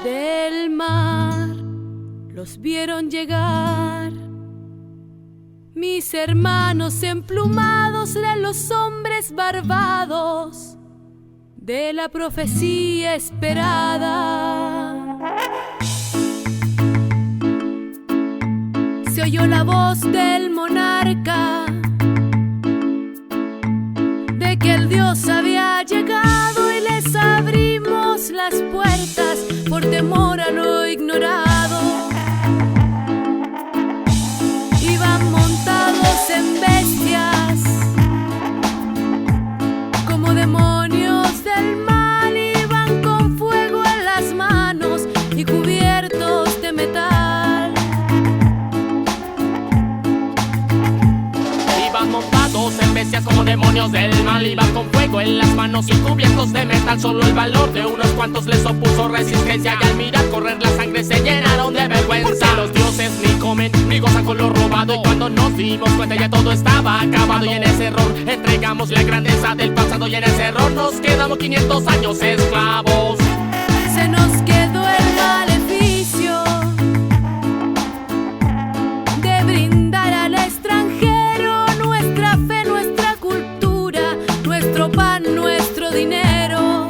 Del mar los vieron llegar mis hermanos emplumados de los hombres barbados de la profecía esperada. Se oyó la voz del monarca de que el Dios había llegado y les abrimos las puertas por temor a lo ignorado. Iban montados en bestias como demonios del mal, iban con fuego en las manos y cubiertos de metal. Iban montados en bestias como demonios del mal, iban con fuego en las manos y cubiertos de metal. Solo el valor de unos cuantos les opuso resistencia, y al mirar correr la sangre se llenaron de vergüenza. Porque los dioses ni comen ni gozan con lo robado, y cuando nos dimos cuenta ya todo estaba acabado. Y en ese error entregamos la grandeza del pasado, y en ese error nos quedamos 500 años esclavos. Se nos quedó el maleficio de brindar al extranjero nuestra fe, nuestra cultura, nuestro pan, nuestro dinero,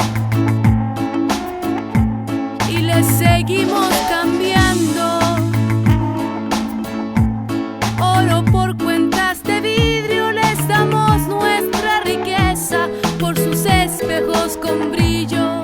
y les seguimos cambiando oro por cuentas de vidrio. Les damos nuestra riqueza por sus espejos con brillo.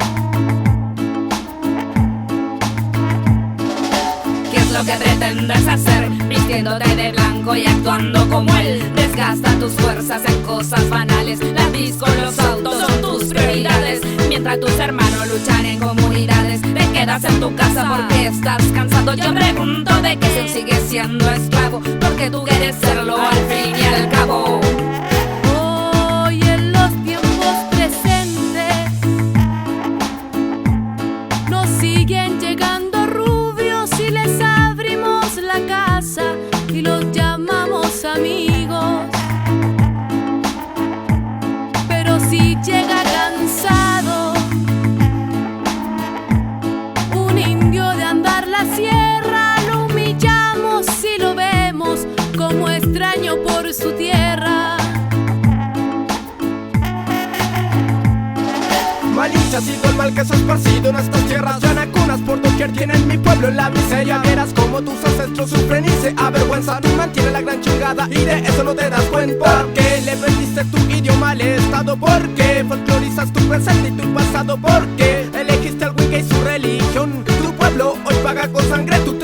Lo que pretendes hacer, vistiéndote de blanco y actuando como él. Desgasta tus fuerzas en cosas banales. La disco, los autos son tus prioridades, mientras tus hermanos luchan en comunidades. Te quedas en tu casa porque estás cansado. Yo pregunto de qué sigues siendo esclavo, porque tú quieres serlo al fin y al cabo. Hoy en los tiempos presentes nos siguen llegando rubios y les abrimos la casa y los llamamos amigos. Pero si llega cansado un indio de andar la sierra, lo humillamos y lo vemos como extraño por su tierra. Malinche ha sido el mal que se ha esparcido en estas tierras. Yanacunas por doquier tienen mi pueblo en la miseria. Verás como tus ancestros sufren y se avergüenzan. Tú mantienes la gran chingada y de eso no te das cuenta. ¿Por qué le vendiste tu idioma al Estado? ¿Por qué folclorizas tu presente y tu pasado? ¿Por qué elegiste al Wicca y su religión? Tu pueblo hoy paga con sangre tu